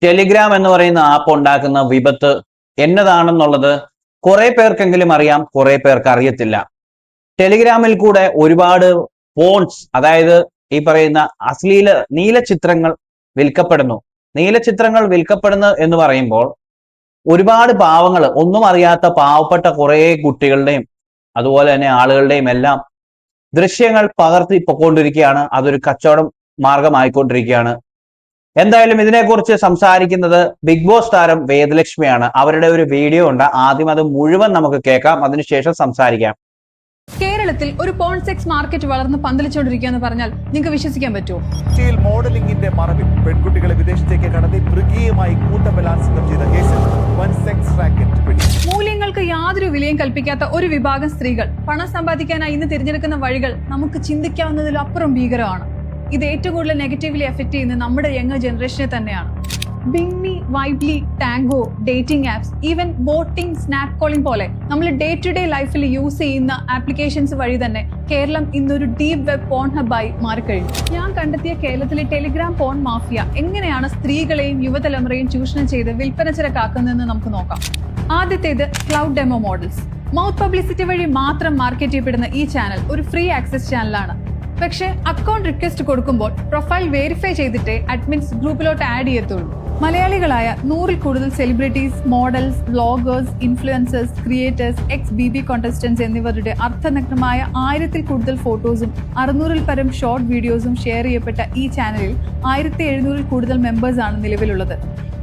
Telegram എന്ന് പറയുന്ന app ഉണ്ടാക്കുന്ന വിപത്ത് എന്നതാണെന്നുള്ളത് കുറെ പേർക്കെങ്കിലും അറിയാം, കുറെ പേർക്ക് അറിയത്തില്ല. ടെലിഗ്രാമിൽ കൂടെ ഒരുപാട് ഫോൺസ്, അതായത് ഈ പറയുന്ന അശ്ലീല നീലചിത്രങ്ങൾ വിൽക്കപ്പെടുന്നു. നീലചിത്രങ്ങൾ വിൽക്കപ്പെടുന്നു എന്ന് പറയുമ്പോൾ ഒരുപാട് പാവങ്ങൾ, ഒന്നും അറിയാത്ത പാവപ്പെട്ട കുറെ കുട്ടികളുടെയും അതുപോലെ തന്നെ ആളുകളുടെയും എല്ലാം ദൃശ്യങ്ങൾ പകർത്തി പൊക്കൊണ്ടിരിക്കുകയാണ്. അതൊരു കച്ചവടം മാർഗമായിക്കൊണ്ടിരിക്കുകയാണ്. എന്തായാലും ഇതിനെക്കുറിച്ച് സംസാരിക്കുന്നത് ബിഗ് ബോസ് താരം വേദലക്ഷ്മിയാണ്. അവരുടെ ഒരു വീഡിയോ ഉണ്ട്, ആദ്യം അത് മുഴുവൻ നമുക്ക് കേൾക്കാം, അതിനുശേഷം സംസാരിക്കാം. കേരളത്തിൽ ഒരു പോൺ സെക്സ് മാർക്കറ്റ് വളർന്ന് പന്തലിച്ചുകൊണ്ടിരിക്കുകയെന്ന് പറഞ്ഞാൽ നിങ്ങൾക്ക് വിശ്വസിക്കാൻ പറ്റുമോ? കൊച്ചിയിൽ മോഡലിംഗിന്റെ മറവിൽ പെൺകുട്ടികളെ വിദേശത്തേക്ക് കടത്തി മൃഗീയമായി കൂട്ടബലാത്സംഗം ചെയ്ത കേസിൽ വൻ സെക്സ് റാക്കറ്റ് പിടി. മൂല്യങ്ങൾക്ക് യാതൊരു വിലയും കൽപ്പിക്കാത്ത ഒരു വിഭാഗം സ്ത്രീകൾ പണം സമ്പാദിക്കാനായി ഇന്ന് തിരഞ്ഞെടുക്കുന്ന വഴികൾ നമുക്ക് ചിന്തിക്കാവുന്നതിലപ്പുറം ഭീകരമാണ്. ഇത് ഏറ്റവും കൂടുതൽ നെഗറ്റീവ്ലി എഫക്ട് ചെയ്യുന്നത് നമ്മുടെ യങ് ജനറേഷനെ തന്നെയാണ്. ബിങ്മി, വൈബ്ലി, ടാങ്കോ, ഡേറ്റിംഗ് ആപ്സ്, ഈവൻ ബോട്ടിംഗ്, സ്നാപ്പ് കോളിംഗ് പോലെ നമ്മൾ ഡേ ടു ഡേ ലൈഫിൽ യൂസ് ചെയ്യുന്ന ആപ്ലിക്കേഷൻസ് വഴി തന്നെ കേരളം ഇന്നൊരു ഡീപ് വെബ് പോൺ ഹബായി മാറിക്കഴിഞ്ഞു. ഞാൻ കണ്ടെത്തിയ കേരളത്തിലെ ടെലിഗ്രാം പോൺ മാഫിയ എങ്ങനെയാണ് സ്ത്രീകളെയും യുവതലമുറയും ചൂഷണം ചെയ്ത് വിൽപ്പന ചരക്കാക്കുന്നതെന്ന് നമുക്ക് നോക്കാം. ആദ്യത്തേത് cloud demo models. Mouth publicity വഴി മാത്രം മാർക്കറ്റ് ചെയ്യപ്പെടുന്ന ഈ ചാനൽ ഒരു ഫ്രീ ആക്സസ് ചാനലാണ്. പക്ഷേ അക്കൗണ്ട് റിക്വസ്റ്റ് കൊടുക്കുമ്പോൾ പ്രൊഫൈൽ വെരിഫൈ ചെയ്തിട്ടേ അഡ്മിൻസ് ഗ്രൂപ്പിലോട്ട് ആഡ് ചെയ്യത്തുള്ളൂ. മലയാളികളായ 100-ൽ കൂടുതൽ celebrities, models, vloggers, influencers, creators, X BB കോണ്ടസ്റ്റന്റ്സ് എന്നിവരുടെ അർത്ഥനഗ്നമായ 1000-ൽ കൂടുതൽ ഫോട്ടോസും 600-ൽ പരം ഷോർട്ട് വീഡിയോസും ഷെയർ ചെയ്യപ്പെട്ട ഈ ചാനലിൽ 1700-ൽ കൂടുതൽ മെമ്പേഴ്സാണ് നിലവിലുള്ളത്.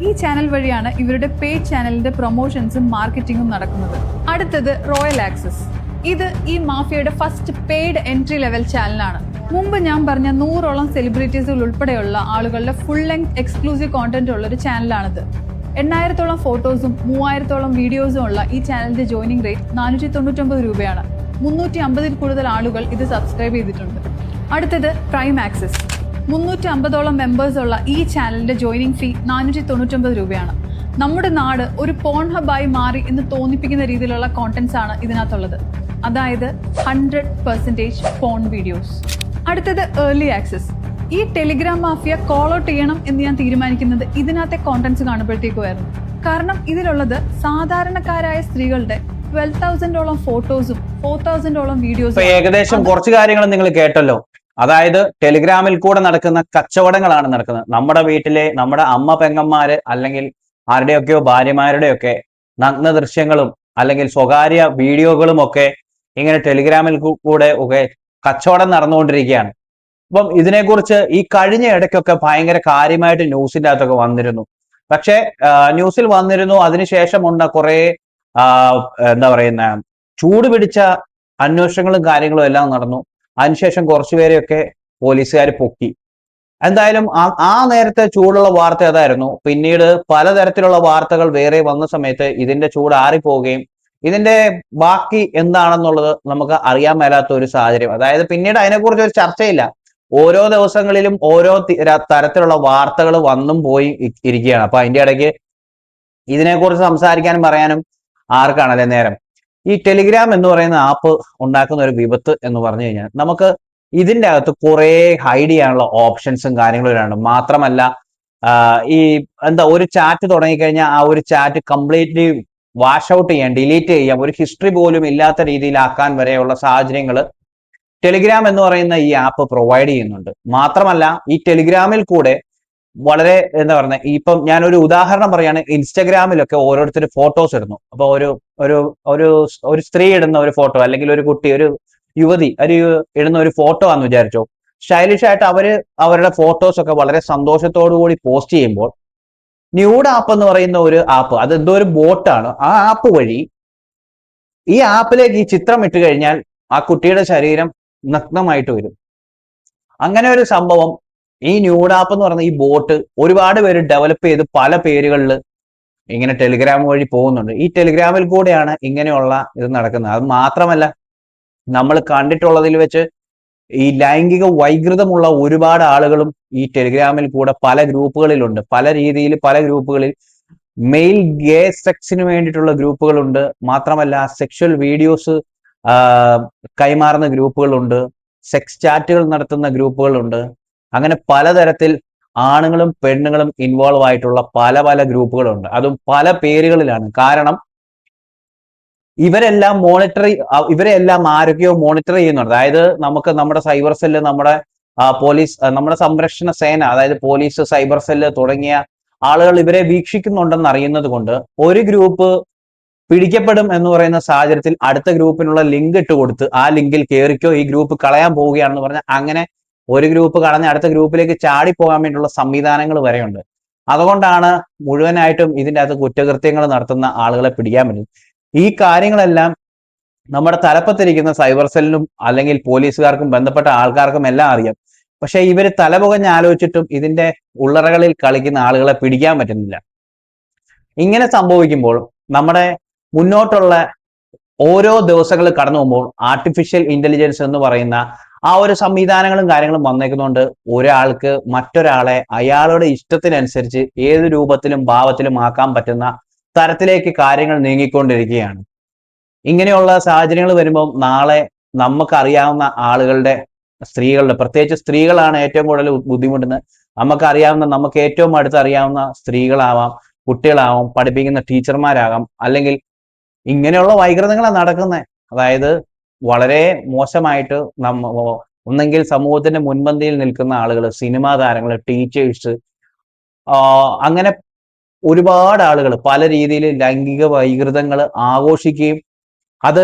ഈ ചാനൽ വഴിയാണ് ഇവരുടെ പെയ്ഡ് ചാനലിന്റെ പ്രൊമോഷൻസും മാർക്കറ്റിംഗും നടക്കുന്നത്. അടുത്തത് റോയൽ ആക്സസ്. ഇത് ഈ മാഫിയയുടെ ഫസ്റ്റ് പെയ്ഡ് എൻട്രി ലെവൽ ചാനലാണ്. മുമ്പ് ഞാൻ പറഞ്ഞ 100ഓളം സെലിബ്രിറ്റീസുകൾ ഉൾപ്പെടെയുള്ള ആളുകളുടെ ഫുൾ ലെങ്ത് എക്സ്ക്ലൂസീവ് കോണ്ടന്റ് ഉള്ള ഒരു ചാനലാണിത്. 8000-ഓളം ഫോട്ടോസും 3000-ഓളം വീഡിയോസും ഉള്ള ഈ ചാനലിന്റെ ജോയിനിങ് റേറ്റ് 499 രൂപയാണ്. 350-ൽ കൂടുതൽ ആളുകൾ ഇത് സബ്സ്ക്രൈബ് ചെയ്തിട്ടുണ്ട്. അടുത്തത് പ്രൈം ആക്സസ്. 350ഓളം മെമ്പേഴ്സ് ഉള്ള ഈ ചാനലിന്റെ ജോയിനിങ് ഫീ 499 രൂപയാണ്. നമ്മുടെ നാട് ഒരു പോൺ ഹബായി മാറി എന്ന് തോന്നിപ്പിക്കുന്ന രീതിയിലുള്ള കോണ്ടന്റ്സ് ആണ് ഇതിനകത്തുള്ളത്. അതായത് 100% പോൺ വീഡിയോസ്. അടുത്തത് ഏർലി ആക്സസ്. ഈ ടെലിഗ്രാം മാഫിയ കോൾ ഔട്ട് ചെയ്യണം എന്ന് ഞാൻ തീരുമാനിക്കുന്നത് ഇതിനകത്തെ കോണ്ടന്റ്സ് കാണുമ്പോഴത്തേക്കുമായിരുന്നു. കാരണം ഇതിലുള്ളത് സാധാരണക്കാരായ സ്ത്രീകളുടെ 12,000ഓളം ഫോട്ടോസും 4,000ഓളം വീഡിയോസും. ഏകദേശം കുറച്ച് കാര്യങ്ങൾ നിങ്ങൾ കേട്ടല്ലോ. അതായത് ടെലിഗ്രാമിൽ കൂടെ നടക്കുന്ന കച്ചവടങ്ങളാണ് നടക്കുന്നത്. നമ്മുടെ വീട്ടിലെ നമ്മുടെ അമ്മ പെങ്ങന്മാര് അല്ലെങ്കിൽ ആരുടെയൊക്കെയോ ഭാര്യമാരുടെയൊക്കെ നഗ്ന ദൃശ്യങ്ങളും അല്ലെങ്കിൽ സ്വകാര്യ വീഡിയോകളും ഒക്കെ ഇങ്ങനെ ടെലിഗ്രാമിൽ കൂടെ ഒക്കെ കച്ചവടം നടന്നുകൊണ്ടിരിക്കുകയാണ്. അപ്പം ഇതിനെക്കുറിച്ച് ഈ കഴിഞ്ഞ ഇടയ്ക്കൊക്കെ ഭയങ്കര കാര്യമായിട്ട് ന്യൂസിൻ്റെ അകത്തൊക്കെ വന്നിരുന്നു. പക്ഷെ ന്യൂസിൽ വന്നിരുന്നു, അതിനുശേഷം ഉണ്ട് കുറെ എന്താ പറയുന്ന ചൂട് പിടിച്ച അന്വേഷണങ്ങളും കാര്യങ്ങളും എല്ലാം നടന്നു. അതിനുശേഷം കുറച്ചുപേരെയൊക്കെ പോലീസുകാർ പൊക്കി. എന്തായാലും ആ നേരത്തെ ചൂടുള്ള വാർത്ത അതായിരുന്നു. പിന്നീട് പലതരത്തിലുള്ള വാർത്തകൾ വേറെ വന്ന സമയത്ത് ഇതിന്റെ ചൂട് ആറിപ്പോവുകയും ഇതിന്റെ ബാക്കി എന്താണെന്നുള്ളത് നമുക്ക് അറിയാൻ മേലാത്ത ഒരു സാഹചര്യം. അതായത് പിന്നീട് അതിനെക്കുറിച്ച് ഒരു ചർച്ചയില്ല. ഓരോ ദിവസങ്ങളിലും ഓരോ തരത്തിലുള്ള വാർത്തകൾ വന്നും പോയി ഇരിക്കുകയാണ്. അപ്പൊ അതിന്റെ ഇടയ്ക്ക് ഇതിനെക്കുറിച്ച് സംസാരിക്കാനും പറയാനും ആർക്കാണല്ലേ നേരം. ഈ ടെലിഗ്രാം എന്ന് പറയുന്ന ആപ്പ് ഉണ്ടാക്കുന്ന ഒരു വിപത്ത് എന്ന് പറഞ്ഞു കഴിഞ്ഞാൽ നമുക്ക് ഇതിന്റെ അകത്ത് കുറെ ഹൈഡ് ചെയ്യാനുള്ള ഓപ്ഷൻസും കാര്യങ്ങളും ആണ്. മാത്രമല്ല ഈ എന്താ ഒരു ചാറ്റ് തുടങ്ങിക്കഴിഞ്ഞാൽ ആ ഒരു ചാറ്റ് കംപ്ലീറ്റ്ലി വാഷ് ഔട്ട് ചെയ്യാൻ, ഡിലീറ്റ് ചെയ്യാം, ഒരു ഹിസ്റ്ററി പോലും ഇല്ലാത്ത രീതിയിലാക്കാൻ വരെയുള്ള സാഹചര്യങ്ങൾ ടെലിഗ്രാം എന്ന് പറയുന്ന ഈ ആപ്പ് പ്രൊവൈഡ് ചെയ്യുന്നുണ്ട്. മാത്രമല്ല ഈ ടെലിഗ്രാമിൽ കൂടെ വളരെ എന്താ പറയുക, ഇപ്പം ഞാനൊരു ഉദാഹരണം പറയാണ്. ഇൻസ്റ്റഗ്രാമിലൊക്കെ ഓരോരുത്തർ ഫോട്ടോസ് ഇടുന്നു. അപ്പൊ ഒരു ഒരു ഒരു സ്ത്രീ ഇടുന്ന ഒരു ഫോട്ടോ അല്ലെങ്കിൽ ഒരു കുട്ടി, ഒരു യുവതി ഇടുന്ന ഒരു ഫോട്ടോ ആണെന്ന് വിചാരിച്ചോ. സ്റ്റൈലിഷ് ആയിട്ട് അവരുടെ ഫോട്ടോസ് ഒക്കെ വളരെ സന്തോഷത്തോടു കൂടി പോസ്റ്റ് ചെയ്യുമ്പോൾ ന്യൂഡ് ആപ്പ് എന്ന് പറയുന്ന ഒരു ആപ്പ്, അത് എന്തോ ഒരു ബോട്ടാണ്. ആ ആപ്പ് വഴി ഈ ആപ്പിലേക്ക് ഈ ചിത്രം ഇട്ട് കഴിഞ്ഞാൽ ആ കുട്ടിയുടെ ശരീരം നഗ്നമായിട്ട് വരും. അങ്ങനെ ഒരു സംഭവം ഈ ന്യൂഡ് ആപ്പ് എന്ന് പറയുന്ന ഈ ബോട്ട് ഒരുപാട് പേര് ഡെവലപ്പ് ചെയ്ത് പല പേരുകളിൽ ഇങ്ങനെ ടെലിഗ്രാം വഴി പോകുന്നുണ്ട്. ഈ ടെലിഗ്രാമിൽ കൂടെയാണ് ഇങ്ങനെയുള്ള ഇത് നടക്കുന്നത്. അത് മാത്രമല്ല, നമ്മൾ കണ്ടിട്ടുള്ളതിൽ വെച്ച് ഈ ലൈംഗിക വൈകൃതമുള്ള ഒരുപാട് ആളുകളും ഈ ടെലിഗ്രാമിൽ കൂടെ പല ഗ്രൂപ്പുകളിലുണ്ട്. പല രീതിയിൽ പല ഗ്രൂപ്പുകളിൽ മെയിൽ ഗേ സെക്സിന് വേണ്ടിയിട്ടുള്ള ഗ്രൂപ്പുകളുണ്ട്. മാത്രമല്ല സെക്ഷൽ വീഡിയോസ് കൈമാറുന്ന ഗ്രൂപ്പുകളുണ്ട്, സെക്സ് ചാറ്റുകൾ നടത്തുന്ന ഗ്രൂപ്പുകളുണ്ട്. അങ്ങനെ പലതരത്തിൽ ആണുങ്ങളും പെണ്ണുങ്ങളും ഇൻവോൾവ് ആയിട്ടുള്ള പല പല ഗ്രൂപ്പുകളുണ്ട്. അതും പല പേരുകളിലാണ്. കാരണം ഇവരെല്ലാം ആരൊക്കെയോ മോണിറ്റർ ചെയ്യുന്നുണ്ട്. അതായത് നമുക്ക് നമ്മുടെ സൈബർ സെല്ല്, നമ്മുടെ പോലീസ്, നമ്മുടെ സംരക്ഷണ സേന, അതായത് പോലീസ്, സൈബർ സെല്ല് തുടങ്ങിയ ആളുകൾ ഇവരെ വീക്ഷിക്കുന്നുണ്ടെന്ന് അറിയുന്നത് കൊണ്ട് ഒരു ഗ്രൂപ്പ് പിടിക്കപ്പെടും എന്ന് പറയുന്ന സാഹചര്യത്തിൽ അടുത്ത ഗ്രൂപ്പിനുള്ള ലിങ്ക് ഇട്ട് കൊടുത്ത് ആ ലിങ്കിൽ കയറിക്കോ, ഈ ഗ്രൂപ്പ് കളയാൻ പോവുകയാണെന്ന് പറഞ്ഞാൽ അങ്ങനെ ഒരു ഗ്രൂപ്പ് കളഞ്ഞ് അടുത്ത ഗ്രൂപ്പിലേക്ക് ചാടിപ്പോകാൻ വേണ്ടിയുള്ള സംവിധാനങ്ങൾ വരെയുണ്ട്. അതുകൊണ്ടാണ് മുഴുവനായിട്ടും ഇതിൻ്റെ അകത്ത് കുറ്റകൃത്യങ്ങൾ നടത്തുന്ന ആളുകളെ പിടിക്കാൻ പറ്റും. ഈ കാര്യങ്ങളെല്ലാം നമ്മുടെ തലപ്പത്തിരിക്കുന്ന സൈബർ സെല്ലിനും അല്ലെങ്കിൽ പോലീസുകാർക്കും ബന്ധപ്പെട്ട ആൾക്കാർക്കും എല്ലാം അറിയാം. പക്ഷെ ഇവർ തലപുകഞ്ഞ് ആലോചിച്ചിട്ടും ഇതിന്റെ ഉള്ളറകളിൽ കളിക്കുന്ന ആളുകളെ പിടിക്കാൻ പറ്റുന്നില്ല. ഇങ്ങനെ സംഭവിക്കുമ്പോൾ നമ്മുടെ മുന്നോട്ടുള്ള ഓരോ ദിവസങ്ങൾ കടന്നു പോകുമ്പോൾ ആർട്ടിഫിഷ്യൽ ഇന്റലിജൻസ് എന്ന് പറയുന്ന ആ ഒരു സംവിധാനങ്ങളും കാര്യങ്ങളും വന്നേക്കുന്നതുകൊണ്ട് ഒരാൾക്ക് മറ്റൊരാളെ അയാളുടെ ഇഷ്ടത്തിനനുസരിച്ച് ഏത് രൂപത്തിലും ഭാവത്തിലും ആക്കാൻ പറ്റുന്ന തരത്തിലേക്ക് കാര്യങ്ങൾ നീങ്ങിക്കൊണ്ടിരിക്കുകയാണ്. ഇങ്ങനെയുള്ള സാഹചര്യങ്ങൾ വരുമ്പോൾ നാളെ നമുക്കറിയാവുന്ന ആളുകളുടെ, സ്ത്രീകളുടെ, പ്രത്യേകിച്ച് സ്ത്രീകളാണ് ഏറ്റവും കൂടുതൽ ബുദ്ധിമുട്ടുന്നത്. നമുക്കറിയാവുന്ന, നമുക്ക് ഏറ്റവും അടുത്തറിയാവുന്ന സ്ത്രീകളാവാം, കുട്ടികളാവാം, പഠിപ്പിക്കുന്ന ടീച്ചർമാരാകാം, അല്ലെങ്കിൽ ഇങ്ങനെയുള്ള വൈകൃതങ്ങളാണ് നടക്കുന്നത്. അതായത് വളരെ മോശമായിട്ട് ഒന്നെങ്കിൽ സമൂഹത്തിന്റെ മുൻപന്തിയിൽ നിൽക്കുന്ന ആളുകൾ, സിനിമാ താരങ്ങൾ, ടീച്ചേഴ്സ്, അങ്ങനെ ഒരുപാട് ആളുകൾ പല രീതിയിൽ ലൈംഗിക വൈകൃതങ്ങൾ ആഘോഷിക്കുകയും അത്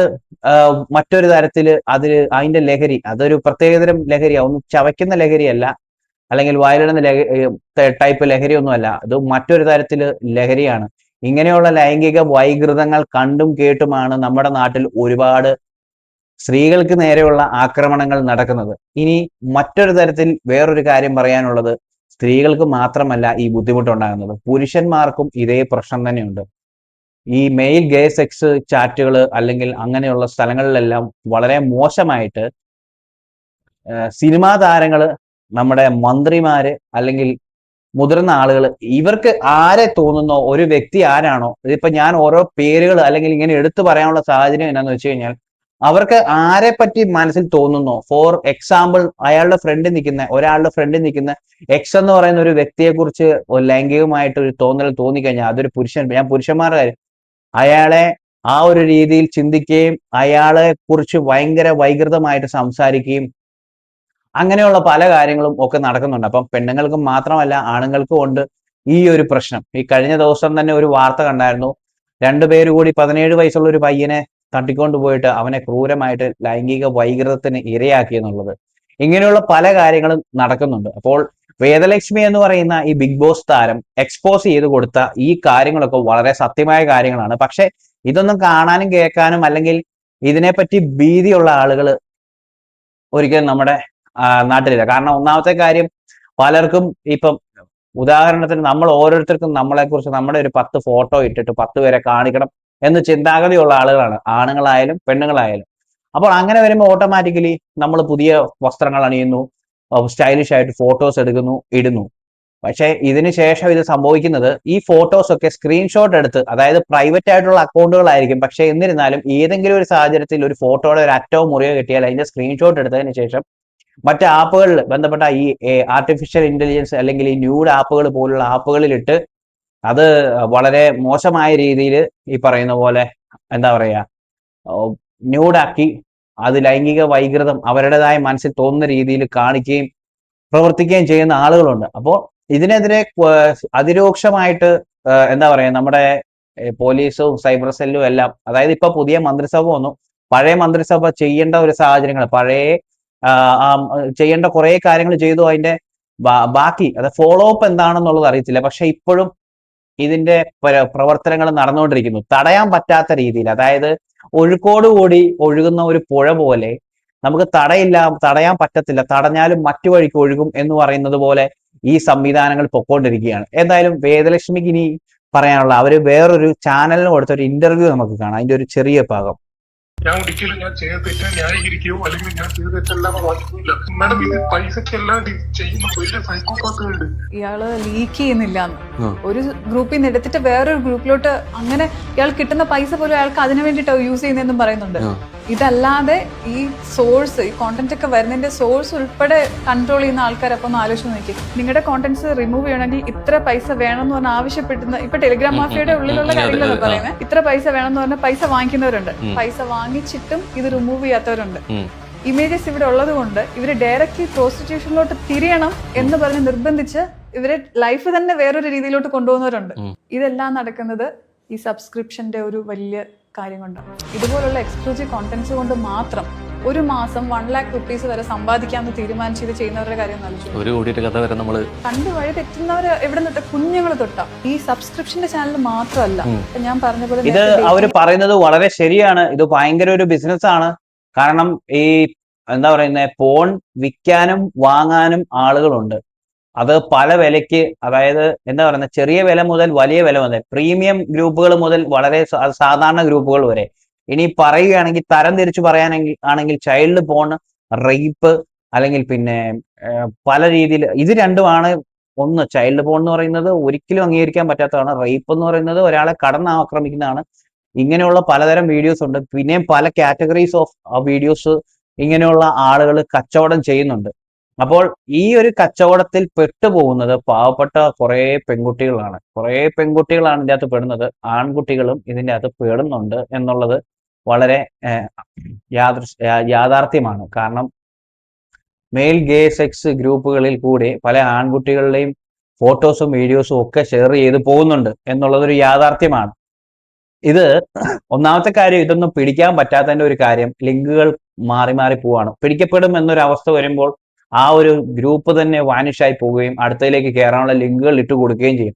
മറ്റൊരു തരത്തില് അതിന്റെ ലഹരി, അതൊരു പ്രത്യേകതരം ലഹരിയാണ്. ഒന്നും ചവയ്ക്കുന്ന ലഹരിയല്ല, അല്ലെങ്കിൽ വായിലിടുന്ന ടൈപ്പ് ലഹരിയൊന്നുമല്ല. അത് മറ്റൊരു തരത്തില് ലഹരിയാണ്. ഇങ്ങനെയുള്ള ലൈംഗിക വൈകൃതങ്ങൾ കണ്ടും കേട്ടുമാണ് നമ്മുടെ നാട്ടിൽ ഒരുപാട് സ്ത്രീകൾക്ക് നേരെയുള്ള ആക്രമണങ്ങൾ നടക്കുന്നത്. ഇനി മറ്റൊരു തരത്തിൽ വേറൊരു കാര്യം പറയാനുള്ളത്, സ്ത്രീകൾക്ക് മാത്രമല്ല ഈ ബുദ്ധിമുട്ടുണ്ടാകുന്നത്, പുരുഷന്മാർക്കും ഇതേ പ്രശ്നം തന്നെയുണ്ട്. ഈ മെയിൽ ഗേ സെക്സ് ചാറ്റുകൾ അല്ലെങ്കിൽ അങ്ങനെയുള്ള സ്ഥലങ്ങളിലെല്ലാം വളരെ മോശമായിട്ട് സിനിമാ താരങ്ങള്, നമ്മുടെ മന്ത്രിമാര് അല്ലെങ്കിൽ മുതിർന്ന ആളുകൾ, ഇവർക്ക് ആരെ തോന്നുന്നോ, ഒരു വ്യക്തി ആരാണോ, ഇതിപ്പോ ഞാൻ ഓരോ പേരുകൾ അല്ലെങ്കിൽ ഇങ്ങനെ എടുത്തു പറയാനുള്ള സാഹചര്യം എന്നാന്ന് വെച്ച് കഴിഞ്ഞാൽ, അവർക്ക് ആരെ പറ്റി മനസ്സിൽ തോന്നുന്നോ, ഫോർ എക്സാമ്പിൾ ഒരാളുടെ ഫ്രണ്ടിൽ നിൽക്കുന്ന എക്സ് എന്ന് പറയുന്ന ഒരു വ്യക്തിയെ കുറിച്ച് ലൈംഗികമായിട്ട് ഒരു തോന്നൽ തോന്നിക്കഴിഞ്ഞാൽ അതൊരു ഞാൻ പുരുഷന്മാരുടെ കാര്യം, അയാളെ ആ ഒരു രീതിയിൽ ചിന്തിക്കുകയും അയാളെ കുറിച്ച് ഭയങ്കര വൈകൃതമായിട്ട് സംസാരിക്കുകയും അങ്ങനെയുള്ള പല കാര്യങ്ങളും ഒക്കെ നടക്കുന്നുണ്ട്. അപ്പം പെണ്ണുങ്ങൾക്കും മാത്രമല്ല ആണുങ്ങൾക്കും ഉണ്ട് ഈ ഒരു പ്രശ്നം. ഈ കഴിഞ്ഞ ദിവസം തന്നെ ഒരു വാർത്ത കണ്ടായിരുന്നു, 2 പേര് കൂടി 17 വയസ്സുള്ള ഒരു പയ്യനെ തട്ടിക്കൊണ്ടുപോയിട്ട് അവനെ ക്രൂരമായിട്ട് ലൈംഗിക വൈകൃതത്തിന് ഇരയാക്കി എന്നുള്ളത്. ഇങ്ങനെയുള്ള പല കാര്യങ്ങളും നടക്കുന്നുണ്ട്. അപ്പോൾ വേദലക്ഷ്മി എന്ന് പറയുന്ന ഈ ബിഗ് ബോസ് താരം എക്സ്പോസ് ചെയ്ത് കൊടുത്ത ഈ കാര്യങ്ങളൊക്കെ വളരെ സത്യമായ കാര്യങ്ങളാണ്. പക്ഷെ ഇതൊന്നും കാണാനും കേൾക്കാനും അല്ലെങ്കിൽ ഇതിനെപ്പറ്റി ഭീതിയുള്ള ആളുകൾ ഒരിക്കലും നമ്മുടെ നാട്ടിലില്ല. കാരണം ഒന്നാമത്തെ കാര്യം, പലർക്കും ഇപ്പം ഉദാഹരണത്തിന് നമ്മൾ ഓരോരുത്തർക്കും നമ്മളെക്കുറിച്ച് നമ്മുടെ ഒരു 10 ഫോട്ടോ ഇട്ടിട്ട് 10 പേരെ കാണിക്കണം എന്ന് ചിന്താഗതിയുള്ള ആളുകളാണ്, ആണുങ്ങളായാലും പെണ്ണുങ്ങളായാലും. അപ്പോൾ അങ്ങനെ വരുമ്പോൾ ഓട്ടോമാറ്റിക്കലി നമ്മൾ പുതിയ വസ്ത്രങ്ങൾ അണിയുന്നു, സ്റ്റൈലിഷ് ആയിട്ട് ഫോട്ടോസ് എടുക്കുന്നു, ഇടുന്നു. പക്ഷേ ഇതിന് ശേഷം ഇത് സംഭവിക്കുന്നത്, ഈ ഫോട്ടോസ് ഒക്കെ സ്ക്രീൻഷോട്ട് എടുത്ത്, അതായത് പ്രൈവറ്റ് ആയിട്ടുള്ള അക്കൗണ്ടുകളായിരിക്കും, പക്ഷെ എന്നിരുന്നാലും ഏതെങ്കിലും ഒരു സാഹചര്യത്തിൽ ഒരു ഫോട്ടോയുടെ ഒരു അറ്റോ മുറിയോ കിട്ടിയാൽ അതിന്റെ സ്ക്രീൻഷോട്ട് എടുത്തതിന് ശേഷം മറ്റ് ആപ്പുകളിൽ, ബന്ധപ്പെട്ട ഈ ആർട്ടിഫിഷ്യൽ ഇന്റലിജൻസ് അല്ലെങ്കിൽ ഈ ന്യൂഡ് ആപ്പുകൾ പോലുള്ള ആപ്പുകളിലിട്ട് അത് വളരെ മോശമായ രീതിയിൽ ഈ പറയുന്ന പോലെ എന്താ പറയാ ന്യൂഡാക്കി അത് ലൈംഗിക വൈകൃതം അവരുടേതായ മനസ്സിൽ തോന്നുന്ന രീതിയിൽ കാണിക്കുകയും പ്രവർത്തിക്കുകയും ചെയ്യുന്ന ആളുകളുണ്ട്. അപ്പോൾ ഇതിനെതിരെ അതിരൂക്ഷമായിട്ട് എന്താ പറയാ നമ്മുടെ പോലീസും സൈബർ സെല്ലും എല്ലാം, അതായത് ഇപ്പൊ പുതിയ മന്ത്രിസഭ വന്നു, പഴയ മന്ത്രിസഭ ചെയ്യേണ്ട ഒരു സാഹചര്യങ്ങൾ, ചെയ്യേണ്ട കുറെ കാര്യങ്ങൾ ചെയ്തു, അതിന്റെ ബാക്കി അത് ഫോളോ അപ്പ് എന്താണെന്നുള്ളത് അറിയത്തില്ല. പക്ഷെ ഇപ്പോഴും ഇതിന്റെ പ്രവർത്തനങ്ങൾ നടന്നുകൊണ്ടിരിക്കുന്നു, തടയാൻ പറ്റാത്ത രീതിയിൽ. അതായത് ഒഴുക്കോടുകൂടി ഒഴുകുന്ന ഒരു പുഴ പോലെ നമുക്ക് തടയാൻ പറ്റത്തില്ല, തടഞ്ഞാലും മറ്റു വഴിക്ക് ഒഴുകും എന്ന് പറയുന്നത് പോലെ ഈ സംവിധാനങ്ങൾ പൊക്കോണ്ടിരിക്കുകയാണ്. എന്തായാലും വേദലക്ഷ്മിക്ക് ഇനി പറയാനുള്ള, അവര് വേറൊരു ചാനലിന് കൊടുത്ത ഒരു ഇന്റർവ്യൂ നമുക്ക് കാണാം, അതിന്റെ ഒരു ചെറിയ ഭാഗം. ഞാൻ ഒരിക്കലും ഞാൻ ചെയ്ത തെറ്റാ ന്യായീകരിക്കുകയോ അല്ലെങ്കിൽ ഞാൻ ചെയ്ത തെറ്റെല്ലാം വായിക്കില്ല. മാഡം ഇത് പൈസക്കെല്ലാം ചെയ്യുന്ന വലിയ സൈക്കോപാത്തുകളുണ്ട്. ഇയാള് ലീക്ക് ചെയ്യുന്നില്ല, ഒരു ഗ്രൂപ്പിൽ നിന്ന് എടുത്തിട്ട് വേറൊരു ഗ്രൂപ്പിലോട്ട്, അങ്ങനെ ഇയാൾ കിട്ടുന്ന പൈസ പോലും അയാൾക്ക് അതിനു വേണ്ടിയിട്ട് യൂസ് ചെയ്യുന്നതെന്നും പറയുന്നുണ്ട്. ഇതല്ലാതെ ഈ സോഴ്സ്, ഈ കോണ്ടന്റ് ഒക്കെ വരുന്നതിന്റെ സോഴ്സ് ഉൾപ്പെടെ കൺട്രോൾ ചെയ്യുന്ന ആൾക്കാരപ്പം ഒന്ന് ആലോചിച്ച് നോക്കി. നിങ്ങളുടെ കോണ്ടന്റ്സ് റിമൂവ് ചെയ്യണമെങ്കിൽ ഇത്ര പൈസ വേണമെന്ന് പറഞ്ഞാൽ ആവശ്യപ്പെടുന്ന, ഇപ്പൊ ടെലിഗ്രാം മാഫിയയുടെ ഉള്ളിലുള്ള കാര്യങ്ങളാണ് പറയുന്നത്. ഇത്ര പൈസ വേണമെന്ന് പറഞ്ഞാൽ പൈസ വാങ്ങിക്കുന്നവരുണ്ട്, പൈസ വാങ്ങിച്ചിട്ടും ഇത് റിമൂവ് ചെയ്യാത്തവരുണ്ട്. ഇമേജസ് ഇവിടെ ഉള്ളത് കൊണ്ട് ഇവര് ഡയറക്റ്റ്ലി പ്രോസ്റ്റിറ്റ്യൂഷനിലോട്ട് തിരിയണം എന്ന് പറഞ്ഞ് നിർബന്ധിച്ച് ഇവരെ ലൈഫ് തന്നെ വേറൊരു രീതിയിലോട്ട് കൊണ്ടുപോകുന്നവരുണ്ട്. ഇതെല്ലാം നടക്കുന്നത് ഈ സബ്സ്ക്രിപ്ഷന്റെ ഒരു വലിയ കാര്യം കൊണ്ടാണ്. ഇതുപോലുള്ള എക്സ്ക്ലൂസീവ് കോണ്ടന്റ്സ് കൊണ്ട് മാത്രം ഒരു മാസം 1 lakh rupees വരെ സമ്പാദിക്കാമെന്ന് തീരുമാനിച്ച് ഇത് ചെയ്യുന്നവരുടെ കാര്യം ആലോചിച്ചു. 1 കോടിയുടെ കഥ വരെ നമ്മള് കണ്ടു വഴി തെറ്റുന്നവര് എവിടെ നിന്നിട്ട് കുഞ്ഞുങ്ങൾ തൊട്ടാ. ഈ സബ്സ്ക്രിപ്ഷന്റെ ചാനൽ മാത്രമല്ല, ഞാൻ പറഞ്ഞ പോലെ ഇത് അവര് പറയുന്നത് വളരെ ശരിയാണ്. ഇത് ഭയങ്കര ഒരു ബിസിനസ് ആണ്. കാരണം ഈ എന്താ പറയുന്നത്, ഫോൺ വിൽക്കാനും വാങ്ങാനും ആളുകളുണ്ട്. അത് പല വിലയ്ക്ക്, അതായത് എന്താ പറയുന്നത്, ചെറിയ വില മുതൽ വലിയ വില മുതൽ, പ്രീമിയം ഗ്രൂപ്പുകൾ മുതൽ വളരെ സാധാരണ ഗ്രൂപ്പുകൾ വരെ. ഇനി പറയുകയാണെങ്കിൽ തരം തിരിച്ചു പറയാനാണെങ്കിൽ ചൈൽഡ് പോൺ, റേപ്പ്, അല്ലെങ്കിൽ പിന്നെ പല രീതിയിൽ ഇത് രണ്ടുമാണ്. ഒന്ന്, ചൈൽഡ് പോൺ എന്ന് പറയുന്നത് ഒരിക്കലും അംഗീകരിക്കാൻ പറ്റാത്തതാണ്. റേപ്പ് എന്ന് പറയുന്നത് ഒരാളെ കടന്നാക്രമിക്കുന്നതാണ്. ഇങ്ങനെയുള്ള പലതരം വീഡിയോസ് ഉണ്ട്. പിന്നെയും പല കാറ്റഗറീസ് ഓഫ് വീഡിയോസ് ഇങ്ങനെയുള്ള ആളുകൾ കച്ചവടം ചെയ്യുന്നുണ്ട്. അപ്പോൾ ഈ ഒരു കച്ചവടത്തിൽ പെട്ടുപോകുന്നത് പാവപ്പെട്ട കുറേ പെൺകുട്ടികളാണ്. ഇതിൻ്റെ അകത്ത് പെടുന്നത്. ആൺകുട്ടികളും ഇതിൻ്റെ അകത്ത് പെടുന്നുണ്ട് എന്നുള്ളത് വളരെ യാഥാർത്ഥ്യമാണ്. കാരണം മെയിൽ ഗേ സെക്സ് ഗ്രൂപ്പുകളിൽ കൂടി പല ആൺകുട്ടികളുടെയും ഫോട്ടോസും വീഡിയോസും ഒക്കെ ഷെയർ ചെയ്ത് പോകുന്നുണ്ട് എന്നുള്ളതൊരു യാഥാർത്ഥ്യമാണ്. ഇത് ഒന്നാമത്തെ കാര്യം, ഇതൊന്നും പിടിക്കാൻ പറ്റാത്തതിന്റെ ഒരു കാര്യം, ലിങ്കുകൾ മാറി മാറി പോവാണ്. പിടിക്കപ്പെടും എന്നൊരു അവസ്ഥ വരുമ്പോൾ ആ ഒരു ഗ്രൂപ്പ് തന്നെ വാനിഷായി പോവുകയും അടുത്തതിലേക്ക് കയറാനുള്ള ലിങ്കുകൾ ഇട്ട് കൊടുക്കുകയും ചെയ്യും.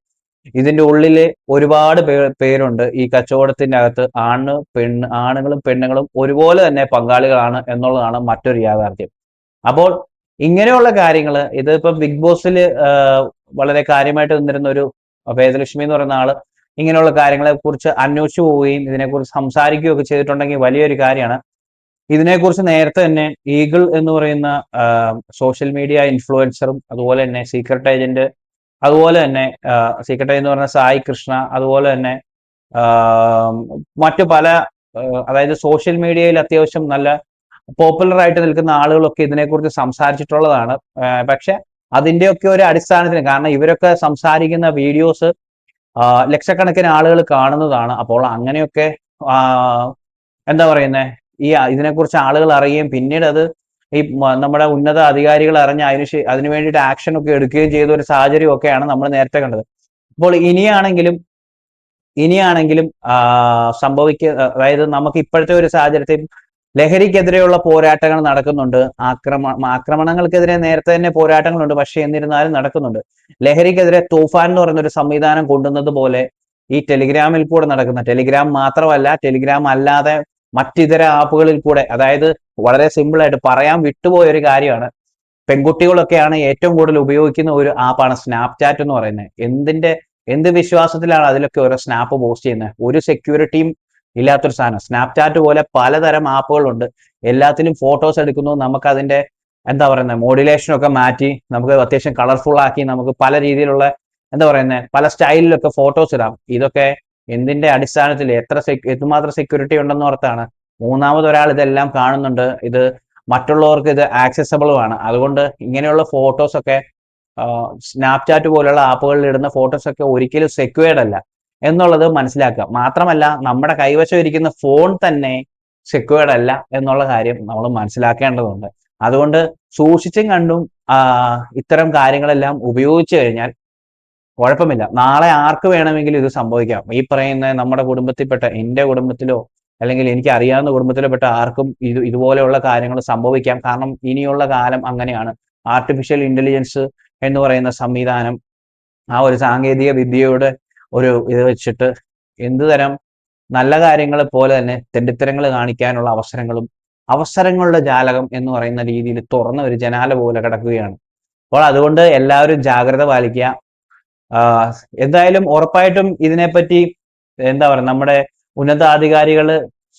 ഇതിന്റെ ഉള്ളില് ഒരുപാട് പേരുണ്ട് ഈ കച്ചവടത്തിന്റെ അകത്ത്. ആണുങ്ങളും പെണ്ണുങ്ങളും ഒരുപോലെ തന്നെ പങ്കാളികളാണ് എന്നുള്ളതാണ് മറ്റൊരു യാഥാർത്ഥ്യം. അപ്പോൾ ഇങ്ങനെയുള്ള കാര്യങ്ങൾ, ഇതിപ്പോ ബിഗ് ബോസിൽ വളരെ കാര്യമായിട്ട് നിന്നിരുന്ന ഒരു വേദലക്ഷ്മി എന്ന് പറയുന്ന ആള് ഇങ്ങനെയുള്ള കാര്യങ്ങളെ കുറിച്ച് അന്വേഷിച്ചു പോവുകയും ഇതിനെക്കുറിച്ച് സംസാരിക്കുകയും ഒക്കെ ചെയ്തിട്ടുണ്ടെങ്കിൽ വലിയൊരു കാര്യമാണ്. ഇതിനെക്കുറിച്ച് നേരത്തെ തന്നെ ഈഗിൾ എന്ന് പറയുന്ന സോഷ്യൽ മീഡിയ ഇൻഫ്ലുവൻസറും, അതുപോലെ തന്നെ സീക്രട്ട് ഏജന്റ്, അതുപോലെ തന്നെ സീക്രട്ട് ഏജന്റ് എന്ന് പറയുന്ന സായി കൃഷ്ണ, അതുപോലെ തന്നെ മറ്റു പല അതായത് സോഷ്യൽ മീഡിയയിൽ അത്യാവശ്യം നല്ല പോപ്പുലർ ആയിട്ട് നിൽക്കുന്ന ആളുകളൊക്കെ ഇതിനെക്കുറിച്ച് സംസാരിച്ചിട്ടുള്ളതാണ്. പക്ഷെ അതിന്റെയൊക്കെ ഒരു അടിസ്ഥാനത്തിന്, കാരണം ഇവരൊക്കെ സംസാരിക്കുന്ന വീഡിയോസ് ലക്ഷക്കണക്കിന് ആളുകൾ കാണുന്നതാണ്. അപ്പോൾ അങ്ങനെയൊക്കെ എന്താ പറയുന്നത്, ഈ ഇതിനെക്കുറിച്ച് ആളുകൾ അറിയുകയും പിന്നീട് അത് ഈ നമ്മുടെ ഉന്നത അധികാരികൾ അറിഞ്ഞ് അതിനു വേണ്ടിയിട്ട് ആക്ഷൻ ഒക്കെ എടുക്കുകയും ചെയ്ത ഒരു സാഹചര്യം ഒക്കെയാണ് നമ്മൾ നേരത്തെ കണ്ടത്. അപ്പോൾ ഇനിയാണെങ്കിലും അതായത് നമുക്ക് ഇപ്പോഴത്തെ ഒരു സാഹചര്യത്തിൽ ലഹരിക്കെതിരെയുള്ള പോരാട്ടങ്ങൾ നടക്കുന്നുണ്ട്. ആക്രമണങ്ങൾക്കെതിരെ നേരത്തെ തന്നെ പോരാട്ടങ്ങളുണ്ട്. പക്ഷെ എന്നിരുന്നാലും നടക്കുന്നുണ്ട്. ലഹരിക്കെതിരെ തൂഫാൻ എന്ന് പറയുന്ന ഒരു സംവിധാനം കൊണ്ടുവന്നത് പോലെ ഈ ടെലിഗ്രാമിൽ കൂടെ നടക്കുന്ന, ടെലിഗ്രാം മാത്രമല്ല, ടെലിഗ്രാം അല്ലാതെ മറ്റിതര ആപ്പുകളിൽ കൂടെ, അതായത് വളരെ സിമ്പിൾ ആയിട്ട് പറയാൻ വിട്ടുപോയ ഒരു കാര്യമാണ്. പെൺകുട്ടികളൊക്കെയാണ് ഏറ്റവും കൂടുതൽ ഉപയോഗിക്കുന്ന ഒരു ആപ്പാണ് സ്നാപ്ചാറ്റ് എന്ന് പറയുന്നത്. എന്ത് വിശ്വാസത്തിലാണ് അതിലൊക്കെ ഓരോ സ്നാപ്പ് പോസ്റ്റ് ചെയ്യുന്നത്? ഒരു സെക്യൂരിറ്റിയും ഇല്ലാത്തൊരു സാധനം. സ്നാപ്ചാറ്റ് പോലെ പലതരം ആപ്പുകളുണ്ട്. എല്ലാത്തിലും ഫോട്ടോസ് എടുക്കുന്നു. നമുക്ക് അതിന്റെ എന്താ പറയുന്നത്, മോഡുലേഷനൊക്കെ മാറ്റി നമുക്ക് അത്യാവശ്യം കളർഫുൾ ആക്കി നമുക്ക് പല രീതിയിലുള്ള എന്താ പറയുന്നത്, പല സ്റ്റൈലിലൊക്കെ ഫോട്ടോസ് ഇടാം. ഇതൊക്കെ എന്തിന്റെ അടിസ്ഥാനത്തിൽ, എന്തുമാത്രം സെക്യൂരിറ്റി ഉണ്ടെന്ന് ഓർത്താണ്? മൂന്നാമത് ഒരാൾ ഇതെല്ലാം കാണുന്നുണ്ട്. ഇത് മറ്റുള്ളവർക്ക് ഇത് ആക്സസബിളും ആണ്. അതുകൊണ്ട് ഇങ്ങനെയുള്ള ഫോട്ടോസ് ഒക്കെ സ്നാപ്ചാറ്റ് പോലുള്ള ആപ്പുകളിൽ ഇടുന്ന ഫോട്ടോസ് ഒക്കെ ഒരിക്കലും സെക്യൂർഡ് അല്ല എന്നുള്ളത് മനസ്സിലാക്കുക. മാത്രമല്ല നമ്മുടെ കൈവശം ഇരിക്കുന്ന ഫോൺ തന്നെ സെക്യൂർഡ് അല്ല എന്നുള്ള കാര്യം നമ്മൾ മനസ്സിലാക്കേണ്ടതുണ്ട്. അതുകൊണ്ട് സൂക്ഷിച്ചും കണ്ടും ഇത്തരം കാര്യങ്ങളെല്ലാം ഉപയോഗിച്ചു കഴിഞ്ഞാൽ കുഴപ്പമില്ല. നാളെ ആർക്ക് വേണമെങ്കിലും ഇത് സംഭവിക്കാം. ഈ പറയുന്ന നമ്മുടെ കുടുംബത്തിൽപ്പെട്ട, എൻ്റെ കുടുംബത്തിലോ അല്ലെങ്കിൽ എനിക്ക് അറിയാവുന്ന കുടുംബത്തിലോ പെട്ട ആർക്കും ഇതുപോലെയുള്ള കാര്യങ്ങൾ സംഭവിക്കാം. കാരണം ഇനിയുള്ള കാലം അങ്ങനെയാണ്. ആർട്ടിഫിഷ്യൽ ഇന്റലിജൻസ് എന്ന് പറയുന്ന സംവിധാനം, ആ ഒരു സാങ്കേതിക വിദ്യയുടെ ഒരു ഇത് വെച്ചിട്ട് എന്തുതരം നല്ല കാര്യങ്ങളെ പോലെ തന്നെ തെണ്ടിത്തരങ്ങൾ കാണിക്കാനുള്ള അവസരങ്ങളുടെ ജാലകം എന്ന് പറയുന്ന രീതിയിൽ തുറന്ന ഒരു ജനാല പോലെ കിടക്കുകയാണ്. അപ്പോൾ അതുകൊണ്ട് എല്ലാവരും ജാഗ്രത പാലിക്കുക. എന്തായാലും ഉറപ്പായിട്ടും ഇതിനെപ്പറ്റി എന്താ പറയുക, നമ്മുടെ ഉന്നതാധികാരികൾ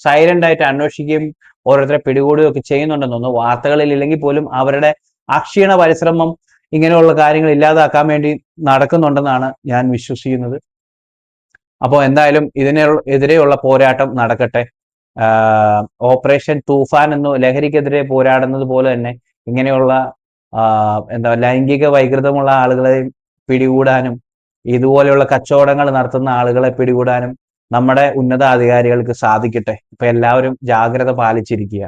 സൈലന്റ് ആയിട്ട് അന്വേഷിക്കുകയും ഓരോരുത്തരെ പിടികൂടുകയും ഒക്കെ ചെയ്യുന്നുണ്ടെന്ന് തോന്നുന്നു. വാർത്തകളിൽ ഇല്ലെങ്കിൽ പോലും അവരുടെ അക്ഷീണ പരിശ്രമം ഇങ്ങനെയുള്ള കാര്യങ്ങൾ ഇല്ലാതാക്കാൻ വേണ്ടി നടക്കുന്നുണ്ടെന്നാണ് ഞാൻ വിശ്വസിക്കുന്നത്. അപ്പോൾ എന്തായാലും ഇതിനെതിരെയുള്ള പോരാട്ടം നടക്കട്ടെ. ഓപ്പറേഷൻ തൂഫാൻ എന്ന് ലഹരിക്കെതിരെ പോരാടുന്നത് പോലെ തന്നെ ഇങ്ങനെയുള്ള എന്താ ലൈംഗിക വൈകൃതമുള്ള ആളുകളെ പിടികൂടാനും ഇതുപോലെയുള്ള കച്ചവടങ്ങൾ നടത്തുന്ന ആളുകളെ പിടികൂടാനും നമ്മുടെ ഉന്നതാധികാരികൾക്ക് സാധിക്കട്ടെ. ഇപ്പൊ എല്ലാവരും ജാഗ്രത പാലിച്ചിരിക്കുക.